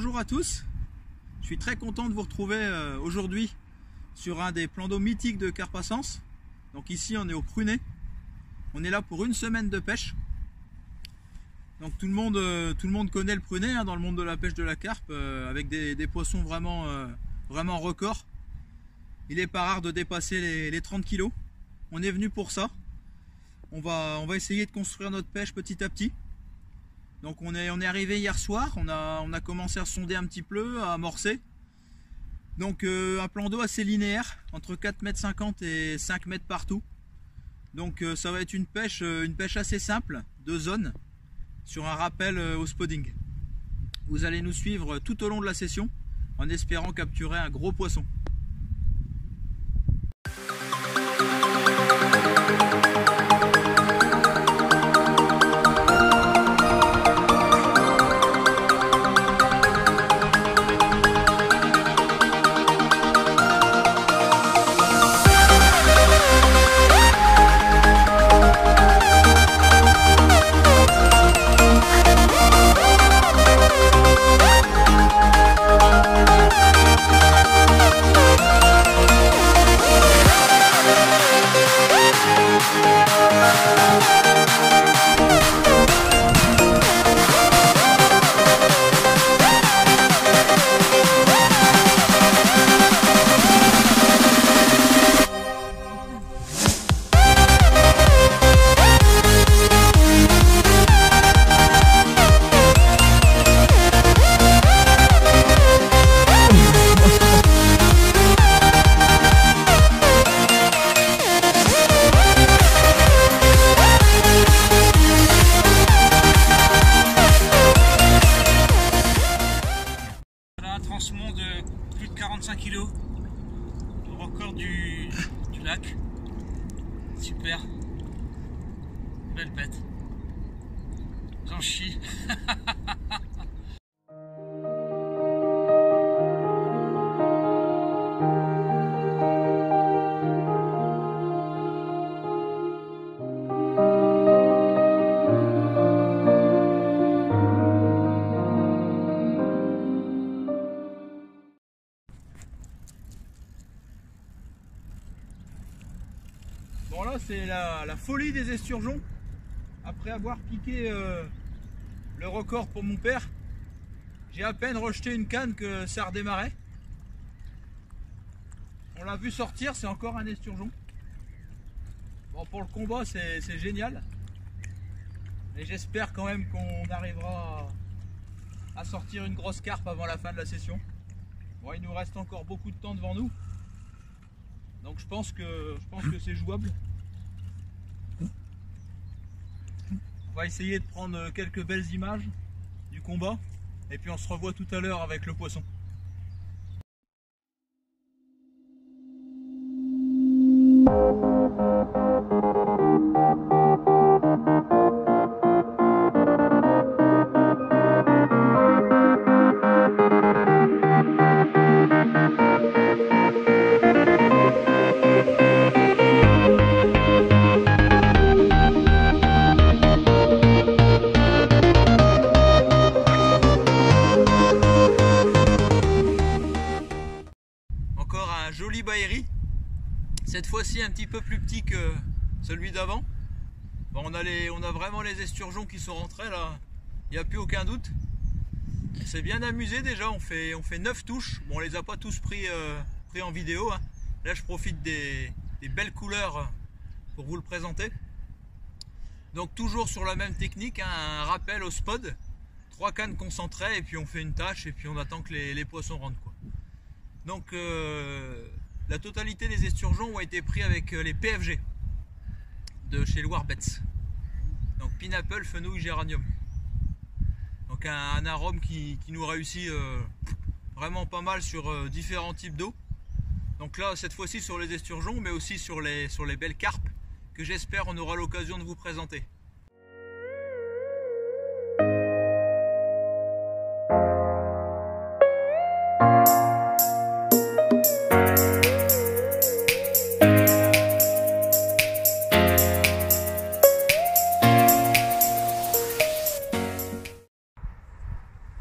Bonjour à tous, je suis très content de vous retrouver aujourd'hui sur un des plans d'eau mythiques de Carpassens. Donc ici on est au Prunet, on est là pour une semaine de pêche. Donc tout le monde connaît le Prunet hein, dans le monde de la pêche de la carpe, avec des poissons vraiment records. Il n'est pas rare de dépasser les 30 kg. On est venu pour ça. On va essayer de construire notre pêche petit à petit. Donc on est arrivé hier soir, on a commencé à sonder un petit peu, à amorcer. Donc un plan d'eau assez linéaire, entre 4,50 m et 5 mètres partout. Donc ça va être une pêche assez simple, de zone, sur un rappel au spodding. Vous allez nous suivre tout au long de la session, en espérant capturer un gros poisson. De plus de 45 kg, le record du lac. Super, belle bête, j'en chie. Bon là c'est la folie des esturgeons. Après avoir piqué le record pour mon père, j'ai à peine rejeté une canne que ça redémarrait. On l'a vu sortir, c'est encore un esturgeon. Bon, pour le combat c'est génial. Et j'espère quand même qu'on arrivera à sortir une grosse carpe avant la fin de la session. Bon, il nous reste encore beaucoup de temps devant nous. Donc je pense que c'est jouable. On va essayer de prendre quelques belles images du combat et puis on se revoit tout à l'heure avec le poisson. Joli Baéry, cette fois-ci un petit peu plus petit que celui d'avant. Bon, on a vraiment les esturgeons qui sont rentrés là, il n'y a plus aucun doute. On s'est bien amusé déjà, on fait 9 touches. Bon, on les a pas tous pris en vidéo hein. Là je profite des belles couleurs pour vous le présenter. Donc toujours sur la même technique hein, un rappel au spod, 3 cannes concentrées et puis on fait une tâche et puis on attend que les poissons rentrent quoi. Donc la totalité des esturgeons ont été pris avec les PFG de chez Loire Bets. Donc Pineapple, Fenouil, Géranium. Donc un arôme qui nous réussit vraiment pas mal sur différents types d'eau. Donc là cette fois-ci sur les esturgeons mais aussi sur les belles carpes que j'espère on aura l'occasion de vous présenter.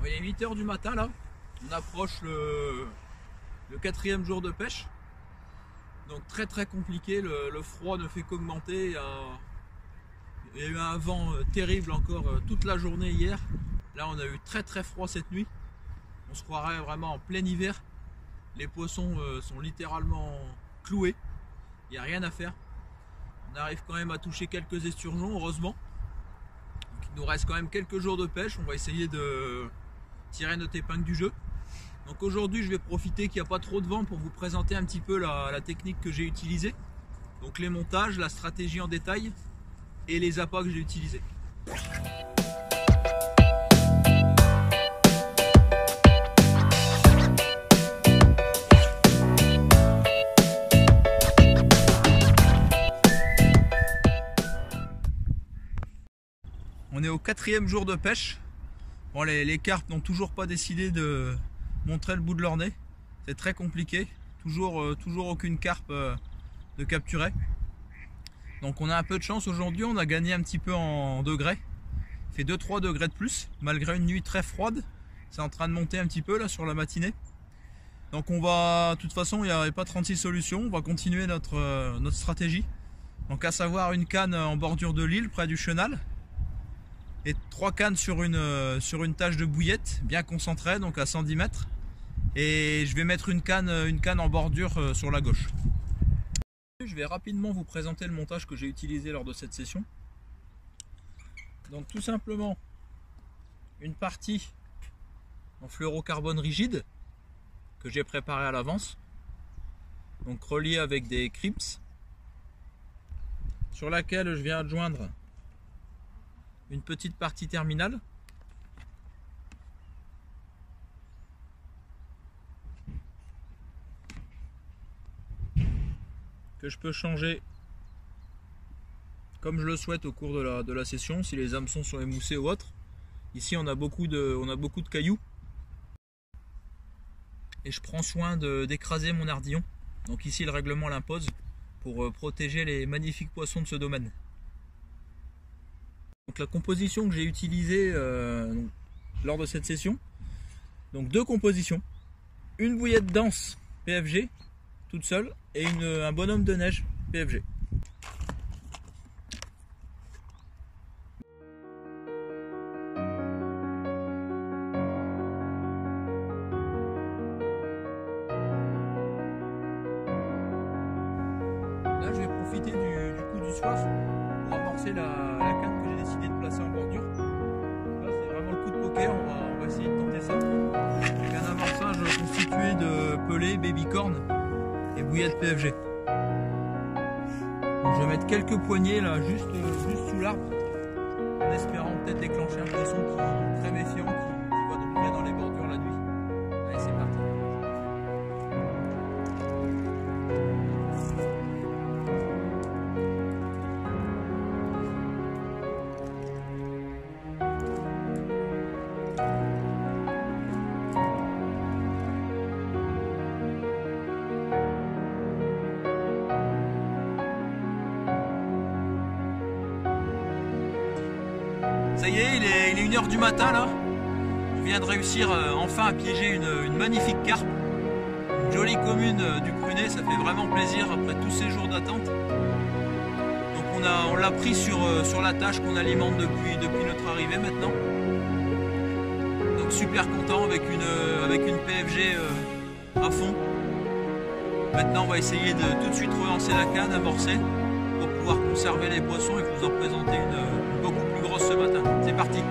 Il est 8 h du matin là, On approche le 4e jour de pêche. Donc très compliqué, le froid ne fait qu'augmenter. Il y a eu un vent terrible encore toute la journée hier. Là on a eu très froid cette nuit. On se croirait vraiment en plein hiver. Les poissons sont littéralement cloués. Il n'y a rien à faire. On arrive quand même à toucher quelques esturgeons, heureusement. Donc, il nous reste quand même quelques jours de pêche. On va essayer de tirer notre épingle du jeu. Donc aujourd'hui je vais profiter qu'il n'y a pas trop de vent pour vous présenter un petit peu la technique que j'ai utilisée. Donc les montages, la stratégie en détail et les appâts que j'ai utilisés. On est au 4e jour de pêche. Bon, les carpes n'ont toujours pas décidé de montrer le bout de leur nez. C'est très compliqué. Toujours aucune carpe de capturer. Donc on a un peu de chance aujourd'hui. On a gagné un petit peu en degrés. Il fait 2-3 degrés de plus. Malgré une nuit très froide. C'est en train de monter un petit peu là sur la matinée. Donc on va, de toute façon il n'y avait pas 36 solutions. On va continuer notre stratégie. Donc à savoir une canne en bordure de l'île près du chenal. Et 3 cannes sur une tâche de bouillette bien concentrée, donc à 110 mètres. Et je vais mettre une canne en bordure sur la gauche. Je vais rapidement vous présenter le montage que j'ai utilisé lors de cette session. Donc tout simplement une partie en fluorocarbone rigide que j'ai préparé à l'avance, donc relié avec des crimps, sur laquelle je viens adjoindre une petite partie terminale que je peux changer comme je le souhaite au cours de la session, si les hameçons sont émoussés ou autres. Ici on a beaucoup de cailloux et je prends soin d'écraser mon ardillon. Donc ici le règlement l'impose pour protéger les magnifiques poissons de ce domaine. Donc la composition que j'ai utilisée lors de cette session, donc 2 compositions, une bouillette dense PFG toute seule et un bonhomme de neige PFG. Là je vais profiter du coup du soir pour amorcer la canne que j'ai décidé de placer en bordure. Là c'est vraiment le coup de poker, on va essayer de tenter ça. Donc un amorçage constitué de pelés, babycorn et bouillettes PFG. Donc je vais mettre quelques poignées là juste sous l'arbre en espérant peut-être déclencher un poisson très méfiant qui va tomber dans les bordures la nuit. Allez c'est parti. Ça y est, il est 1 h du matin là. Je viens de réussir enfin à piéger une magnifique carpe. Une jolie commune du Prunet, ça fait vraiment plaisir après tous ces jours d'attente. Donc on l'a pris sur la tâche qu'on alimente depuis notre arrivée maintenant. Donc super content avec une PFG à fond. Maintenant on va essayer de tout de suite relancer la canne, amorcer, pour pouvoir conserver les poissons et vous en présenter une beaucoup plus grosse ce matin. C'est parti!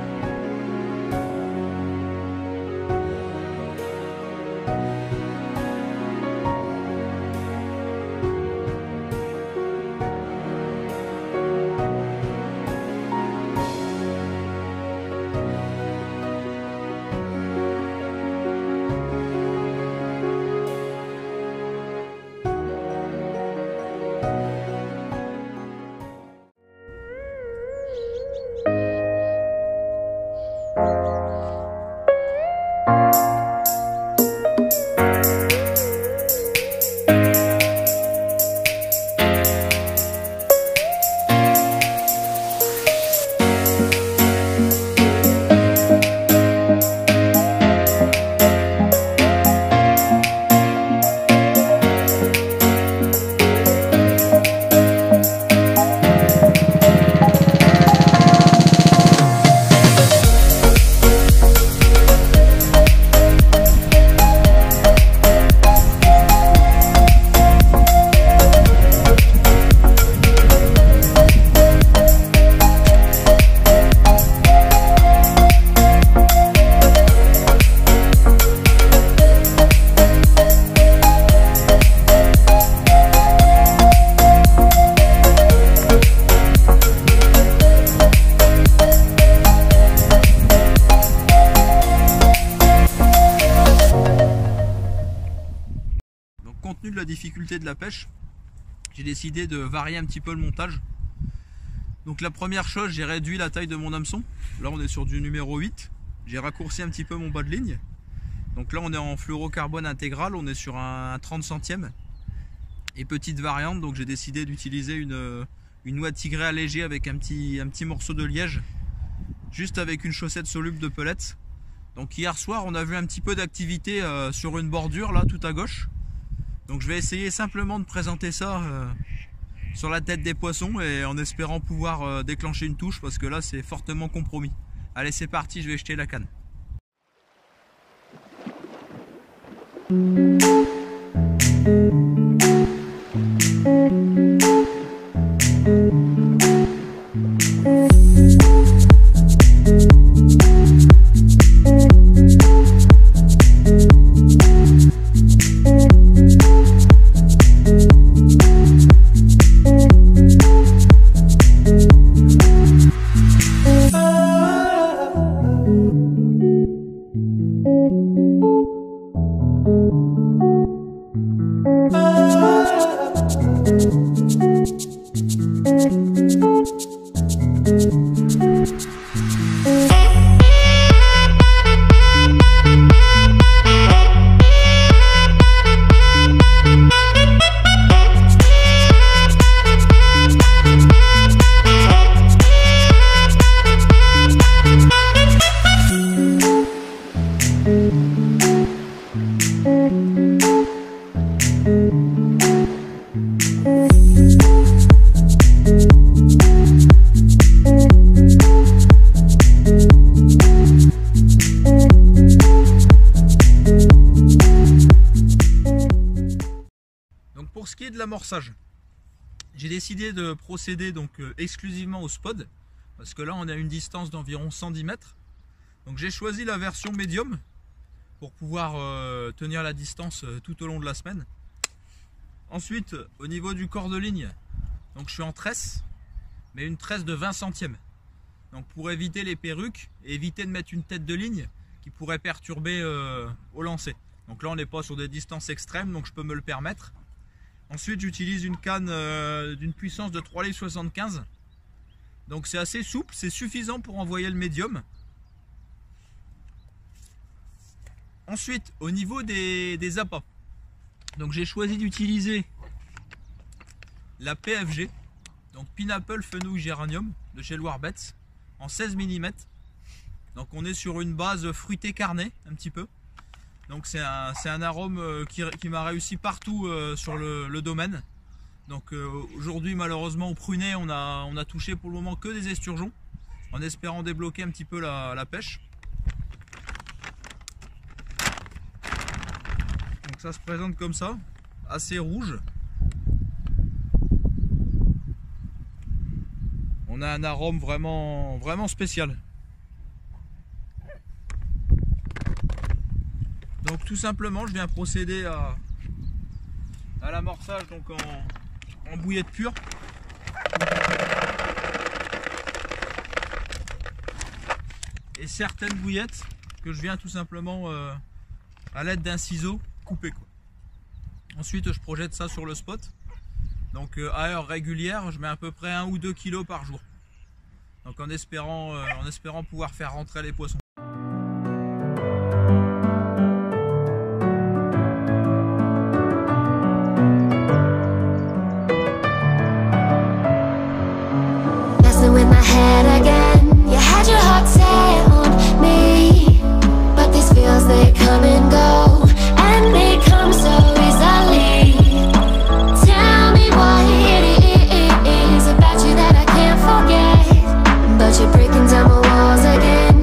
difficulté de la pêche, j'ai décidé de varier un petit peu le montage. Donc la première chose, j'ai réduit la taille de mon hameçon. Là on est sur du numéro 8. J'ai raccourci un petit peu mon bas de ligne. Donc là on est en fluorocarbone intégral, on est sur un 30 centièmes. Et petite variante, donc j'ai décidé d'utiliser une noix tigrée allégée avec un petit morceau de liège, juste avec une chaussette soluble de pellets. Donc hier soir on a vu un petit peu d'activité sur une bordure là tout à gauche. Donc je vais essayer simplement de présenter ça sur la tête des poissons et en espérant pouvoir déclencher une touche, parce que là c'est fortement compromis. Allez, c'est parti, je vais jeter la canne. Pour ce qui est de l'amorçage, j'ai décidé de procéder donc exclusivement au spod, parce que là on a une distance d'environ 110 mètres. Donc j'ai choisi la version médium pour pouvoir tenir la distance tout au long de la semaine. Ensuite, au niveau du corps de ligne, donc je suis en tresse, mais une tresse de 20 centièmes. Donc pour éviter les perruques et éviter de mettre une tête de ligne qui pourrait perturber au lancer. Donc là on n'est pas sur des distances extrêmes, donc je peux me le permettre. Ensuite j'utilise une canne d'une puissance de 3,75 livres. Donc c'est assez souple, c'est suffisant pour envoyer le médium. Ensuite au niveau des appâts, donc j'ai choisi d'utiliser la PFG, donc Pineapple Fenouil Géranium de chez Loirebets, en 16 mm. Donc on est sur une base fruitée carnée un petit peu. Donc c'est un arôme qui m'a réussi partout sur le domaine. Donc aujourd'hui malheureusement au prunet on a touché pour le moment que des esturgeons, en espérant débloquer un petit peu la pêche. Donc ça se présente comme ça, assez rouge. On a un arôme vraiment spécial. Donc tout simplement je viens procéder à l'amorçage donc en bouillette pure. Et certaines bouillettes que je viens tout simplement à l'aide d'un ciseau couper, quoi. Ensuite je projette ça sur le spot. Donc à heure régulière je mets à peu près 1 ou 2 kg par jour. Donc en espérant pouvoir faire rentrer les poissons. You're breaking down my walls again.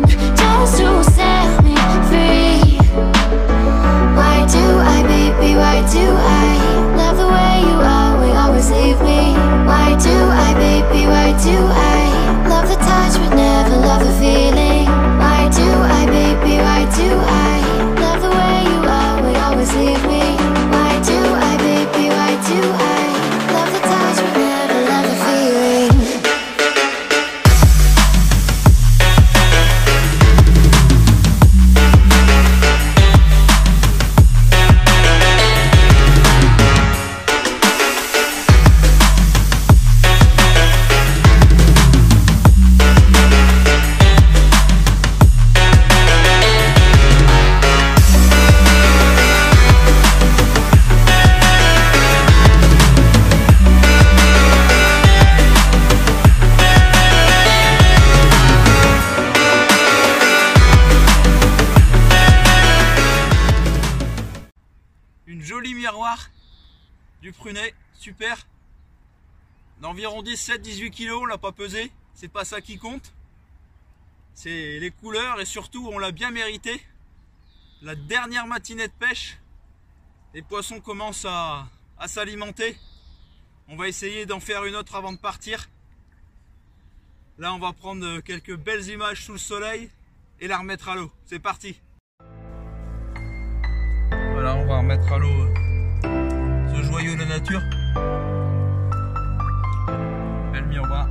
du prunet, super. D'environ 17-18 kg, on l'a pas pesé, c'est pas ça qui compte. C'est les couleurs et surtout on l'a bien mérité. La dernière matinée de pêche, les poissons commencent à s'alimenter. On va essayer d'en faire une autre avant de partir. Là on va prendre quelques belles images sous le soleil et la remettre à l'eau. C'est parti. Voilà, on va remettre à l'eau ce joyau de la nature. Belle miroir.